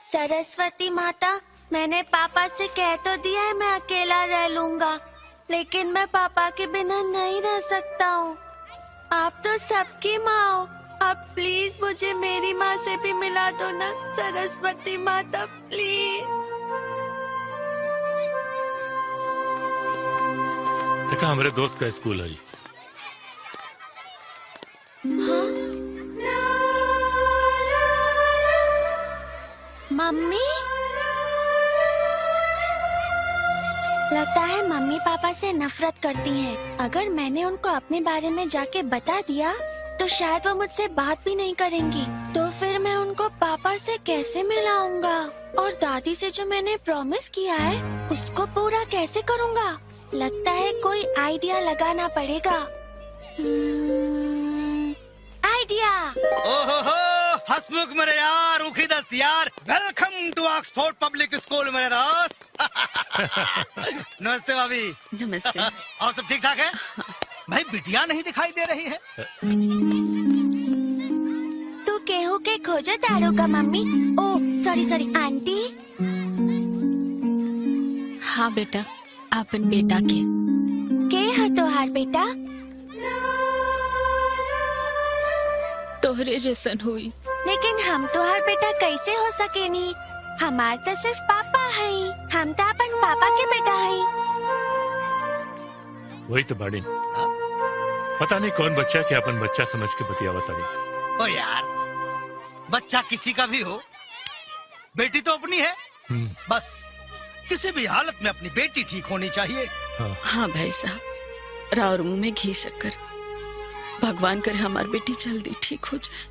सरस्वती माता, मैंने पापा से कह तो दिया है मैं अकेला रह लूंगा, लेकिन मैं पापा के बिना नहीं रह सकता हूँ। आप तो सबकी माँ हो, आप प्लीज मुझे मेरी माँ से भी मिला दो ना सरस्वती माता, प्लीज। देखा हमारे दोस्त का स्कूल है। हाँ? मम्मी, लगता है मम्मी पापा से नफरत करती हैं। अगर मैंने उनको अपने बारे में जाके बता दिया तो शायद वो मुझसे बात भी नहीं करेंगी। तो फिर मैं उनको पापा से कैसे मिलाऊंगा? और दादी से जो मैंने प्रॉमिस किया है उसको पूरा कैसे करूंगा? लगता है कोई आइडिया लगाना पड़ेगा। आइडिया! ओहो हसमुख मेरे यार, उखी दस्त यार, welcome to Oxford public school मेरे दोस्त। नमस्ते भाभी। नमस्ते। और सब ठीक ठाक है? भाई बिटिया नहीं दिखाई दे रही है। तू केहू के खोजे तारो का मम्मी? ओ सॉरी आंटी। हाँ बेटा, अपन बेटा के है तोहार बेटा? तोहरे जैसन हुई। लेकिन हम तोहार बेटा कैसे हो सकेनी? हमार तो सिर्फ पापा है, हम तो अपन पापा के बेटा है। वही तो बाड़ी, पता नहीं कौन बच्चा के अपन बच्चा समझ के बतियावत अभी। ओ यार, बच्चा किसी का भी हो, बेटी तो अपनी है। बस किसी भी हालत में अपनी बेटी ठीक होनी चाहिए। हाँ भाई साहब, रावर मुंह में घी शक्कर। भगवान करे हमारी बेटी जल्दी ठीक हो जाए।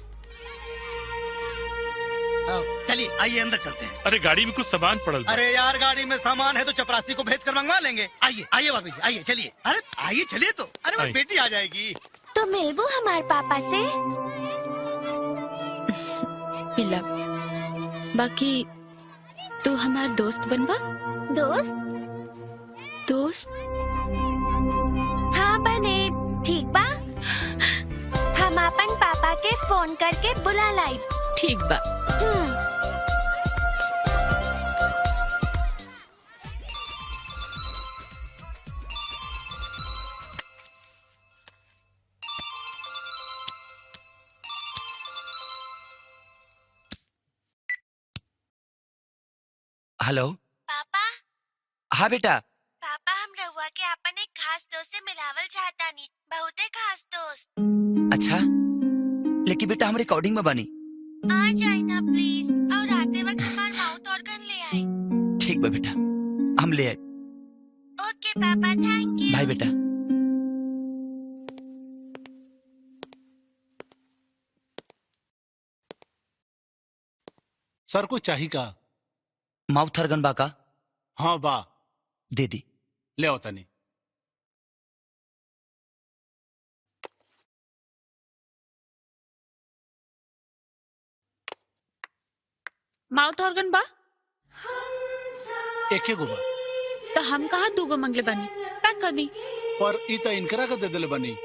चलिए आइए अंदर चलते हैं। अरे गाड़ी में कुछ सामान पड़ल। अरे यार गाड़ी में सामान है तो चपरासी को भेज कर मंगवा लेंगे। आइए आइए भाभी जी, आइए चलिए। अरे आइए चलिए तो। अरे मेरी बेटी आ जाएगी। तो मिलबू हमारे पापा से? मिला। बाकी तू हमार दोस्त बनबा? दोस्त? दोस्त? हाँ बने, ठीक बा। हम अपन पापा के फोन करके बुला लाई। ठीक बा। हेलो पापा। हाँ बेटा। पापा, हम रहुआ के अपन एक खास दोस्त से मिलावल चाहता नी, बहुते खास दोस्त। अच्छा, लेकिन बेटा हम रिकॉर्डिंग में बनी। आ जाए ना प्लीज, और आते वक्त हमार माउथ ऑर्गन ले आए। ठीक बा बेटा, हम ले आए। ओके पापा, थैंक यू। बाय बेटा। सर को चाहिए का? माउथ ऑर्गन बा का? हाँ बा। दे दी। ले आओ तनी। माउथ ऑर्गन बा? एक गो बा। तो हम कहा दूगो मंगले बनी, पैक कर दी। पर इ तो इनकरा का दे दिले बनी।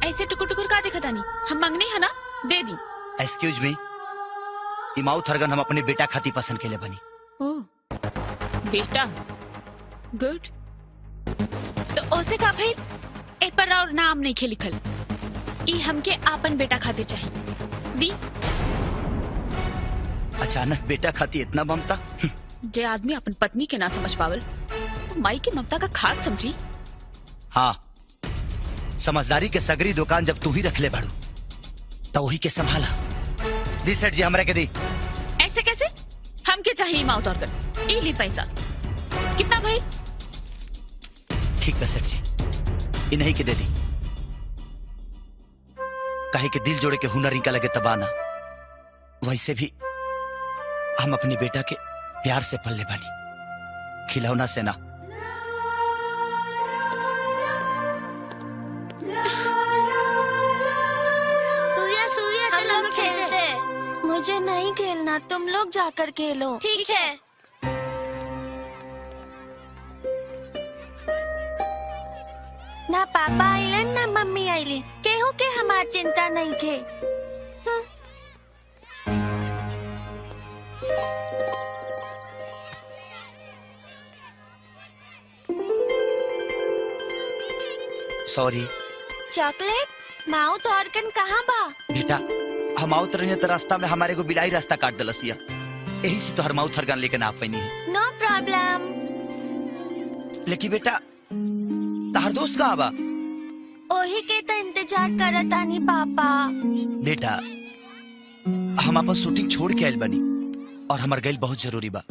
ऐसे टुकुर टुकुर का देखा तानी? हम मंगनी है ना, दे दी। एक्सक्यूज मी, ये माउथ ऑर्गन हम अपने बेटा खाती पसंद के लिए बनी। ओह, बेटा, गुड। तो ओसे का भाई ए पर और नाम नहीं खे लिखल। ई हमके आपन बेटा खाते चाहिए। दी। अचानक बेटा खाती इतना ममता? जे आदमी अपन पत्नी के ना समझ पावल, तो माई की ममता का खाद समझी। हाँ, समझदारी के सगरी दुकान जब तू ही रख ले बाड़ू तो वही के संभाला। दी सेठ जी, हमरा के दी। ऐसे कैसे? हम के चाहिए माउथ ऑर्गन। ई ली पैसा। कितना भाई? ठीक है सेठ जी, इन्हीं के दे दी। कहे के दिल जोड़े के हुनर इनका लगे तबाना, वैसे भी हम अपनी बेटा के प्यार से पल्ले बानी, खिलौना से ना। मुझे नहीं खेलना, तुम लोग जाकर खेलो। ठीक है। ना पापा आइलन ना मम्मी आइली, केहू के हमार चिंता नहीं खे। सॉरी। चॉकलेट माउथ ऑर्गन कहाँ बा? बेटा हम आवत रही तो रास्ता में हमारे को बिलाई रास्ता काट दलसिया, यही से तो हर माउथ हरगान लेके ना पैनी है। नो प्रॉब्लम। लेकिन बेटा तार दोस्त कहाँ बा? ओही के तो इंतजार करत आनी पापा। बेटा हम अपन शूटिंग छोड़ के आयल बनी और हमार गैल बहुत जरूरी बा।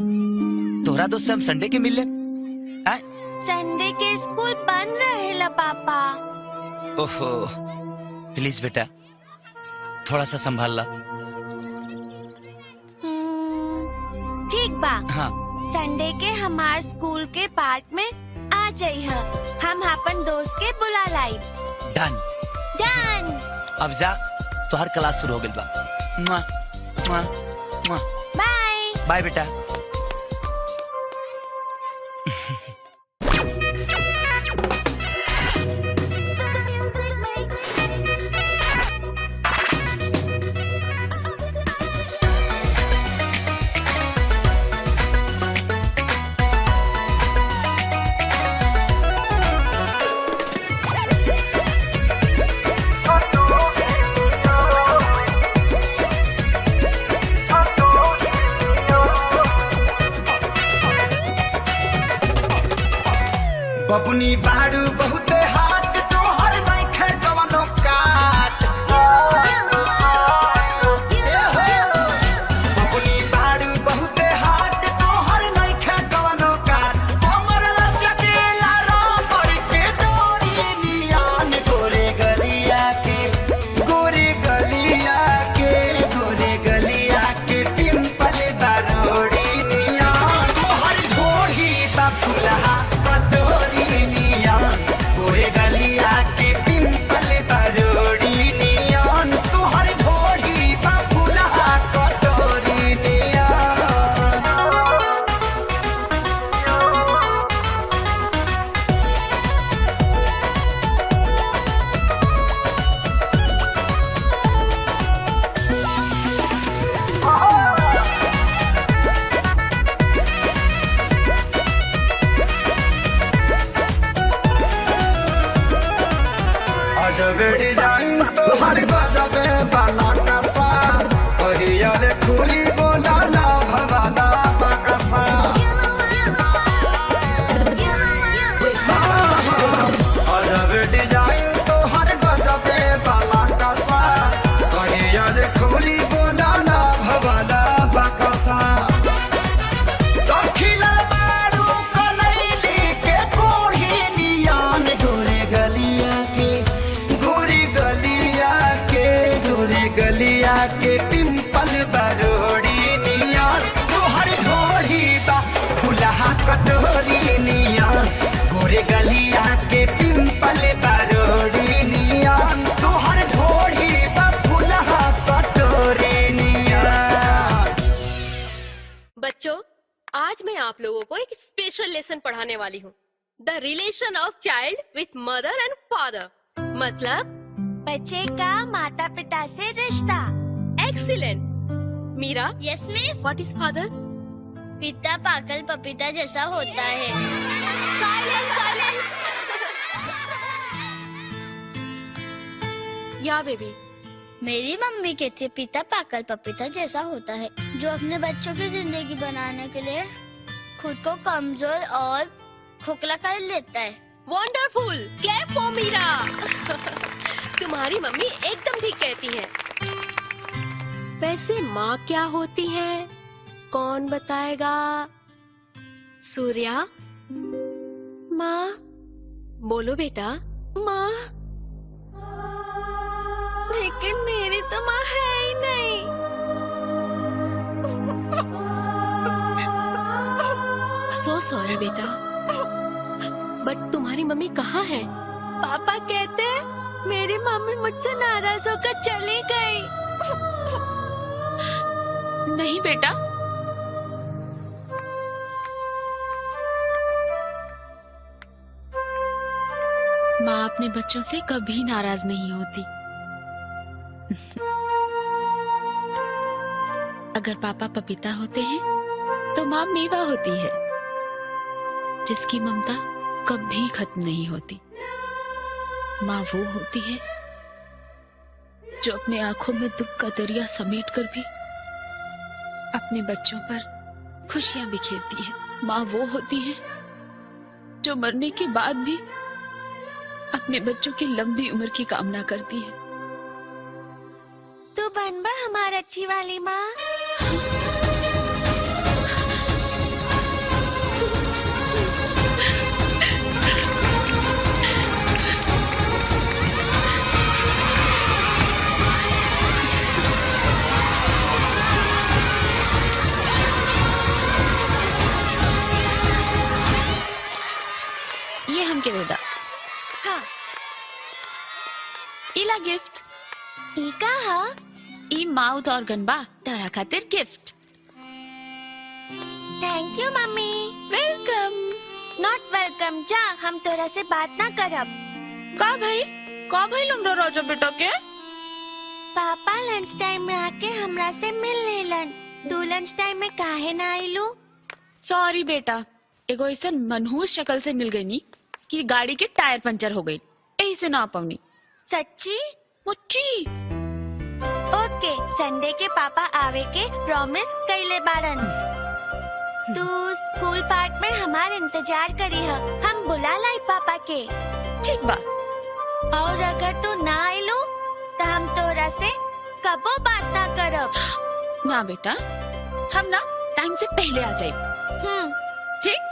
तोहरा दोस्त से हम संडे के मिल ले। संडे के स्कूल बंद रहेला पापा। ओहो प्लीज बेटा थोड़ा सा संभाल ला। ठीक बा। हाँ संडे के हमार स्कूल के पार्क में आ जाइए, हम अपन दोस्त के बुला लाई। डन डन। अब जा तो हर क्लास शुरू हो गई बा। मुआ, मुआ, मुआ। बाय बाय बेटा। बबुनी बाड़ू बहुते हाथ तोहर नहीं खे कवनो काट। बबुनी बाड़ू बहुते हाथ तोहर नहीं खे कवनो काट। हमर लचकेला रबड़ के डोरी नियान गोरे गलिया के, गोरे गलिया के, गोरे गलिया के पिंपल बारोड़ी नियान। तोहर ढोही बा फुलहा गोरे गलिया के पिंपल बरोड़ी नियन। तुहर ढोड़ी बा फुलहा कटोरी नियन। अजबे डिजाइन तोहर गजबे बाला कसा, कहिया रे खुली बोला ना भवाला बकसा। अजबे डिजाइन तोहर गजबे बाला कसा, कहिया रे खुली बोला ना भवाला बकसा। दखिला बारू कनैली के कोढ़ी नियान गोरे गलिया के, गोरे गलिया के, गोरे गलिया के पिंपल बरोड़ी नियान। तोहर ढोरी बा फुलहा कटोरी नियान। गोरे गलिया के पिंपल बरोड़ी नियान। तोहर ढोरी बा फुलहा कटोरी नियान। बच्चों आज मैं आप लोगों को एक स्पेशल लेसन पढ़ाने वाली हूँ। The relation of child with mother and father, मतलब बच्चे का माता पिता से रिश्ता। Excellent. Meera, yes miss. What is father? पिता पागल पपीता जैसा होता है। Silence, silence. या बेबी। मेरी मम्मी कहती है पिता पागल पपीता जैसा होता है, जो अपने बच्चों की जिंदगी बनाने के लिए खुद को कमजोर और खोखला कर लेता है। Wonderful, clap for Meera. तुम्हारी मम्मी एकदम ठीक कहती है। वैसे माँ क्या होती है, कौन बताएगा? सूर्या। माँ। बोलो बेटा। माँ। लेकिन मेरी तो माँ है ही नहीं। सो सॉरी बेटा, बट तुम्हारी मम्मी कहाँ है? पापा कहते हैं मेरी मम्मी मुझसे नाराज होकर चली गई। नहीं बेटा, माँ अपने बच्चों से कभी नाराज नहीं होती। अगर पापा पपीता होते हैं तो माँ मेवा होती है, जिसकी ममता कभी खत्म नहीं होती। माँ वो होती है जो अपने आंखों में दुख का दरिया समेट कर भी अपने बच्चों पर खुशियां बिखेरती है। माँ वो होती है जो मरने के बाद भी अपने बच्चों की लंबी उम्र की कामना करती है। तू बनबा हमार अच्छी वाली माँ। ये हमके देदा। हाँ, इला गिफ्ट। ई का हा? ई माउथ ऑर्गन बा, तारा खातिर gift. Thank you mummy. Welcome. Not welcome, जा, हम तोरा से बात ना करब। का भाई लुमरा राजा बेटा के? पापा लंच टाइम में आके हमरा से मिल लेलन। तू लंच टाइम में काहे ना आइलू? सॉरी बेटा, एगो ऐसा मनहूस शक्ल से मिल गई नी कि गाड़ी के टायर पंचर हो गई, यही से ना पाऊनी। सच्ची? मुच्ची। ओके, संडे के पापा आवे के प्रॉमिस कइले बारन। तू स्कूल पार्क में हमार इंतजार करी है, हम बुला लाई पापा के। ठीक बा। और अगर तू ना आइलू तो हम तोरा से कबो बात ना करब। ना बेटा, हम ना टाइम से पहले आ जाए। ठीक।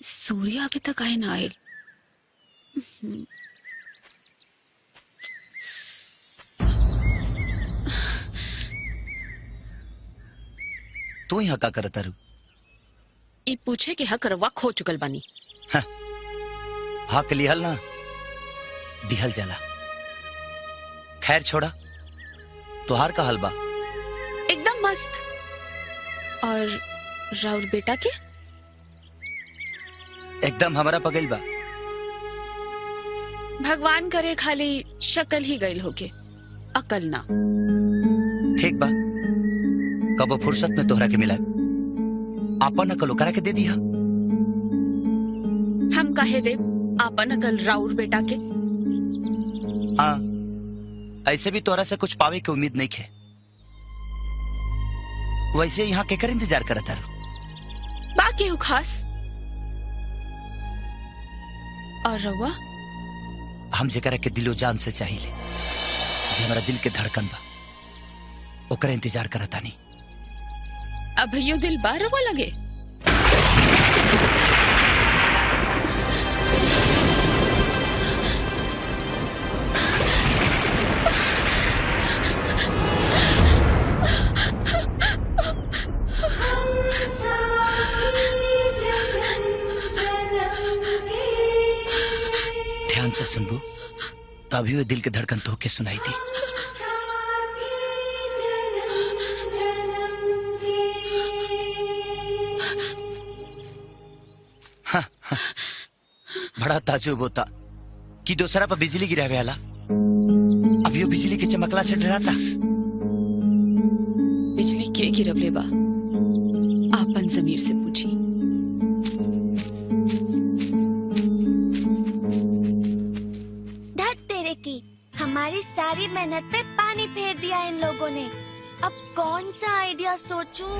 सूर्य अभी तक आए ना आए। तू यहाँ का करता रू? ये पूछे कि हक रवा खो चुकल बानी। हक लिहल ना दिहल जाला। खैर छोड़ा, तुहार का हलबा? एकदम मस्त। और राउर बेटा के? एकदम हमारा पगल बा। भगवान करे खाली शक्ल ही गईल होके, अकल ना। ठीक बा, कबो फुर्सत में तोहरा के मिला आपन अकल ओकरा के दे दिया। हम काहे दे आपन अकल राउर बेटा के? हाँ, ऐसे भी तोहरा से कुछ पावे की उम्मीद नहीं है। वैसे यहाँ केकर इंतजार करता रू? बाकी हूँ खास। और रवा? हम जेकरा के दिलो जान से चाहिए, जे हमारा दिल के धड़कन बा, ओकरा इंतजार करता नहीं। अब यो दिल बार रवा लगे। ध्यान से सुनबू, तभी वो दिल के धड़कन तो के सुनाई दी। हाँ, हाँ, बड़ा ताजुब होता कि दूसरा पर बिजली गिरावे वाला अभी वो बिजली के चमकला से डराता। बिजली के गिरवले बा, आपन जमीर से पूछी। धत तेरे की, हमारी सारी मेहनत पे पानी फेर दिया इन लोगों ने। अब कौन सा आइडिया सोचूं?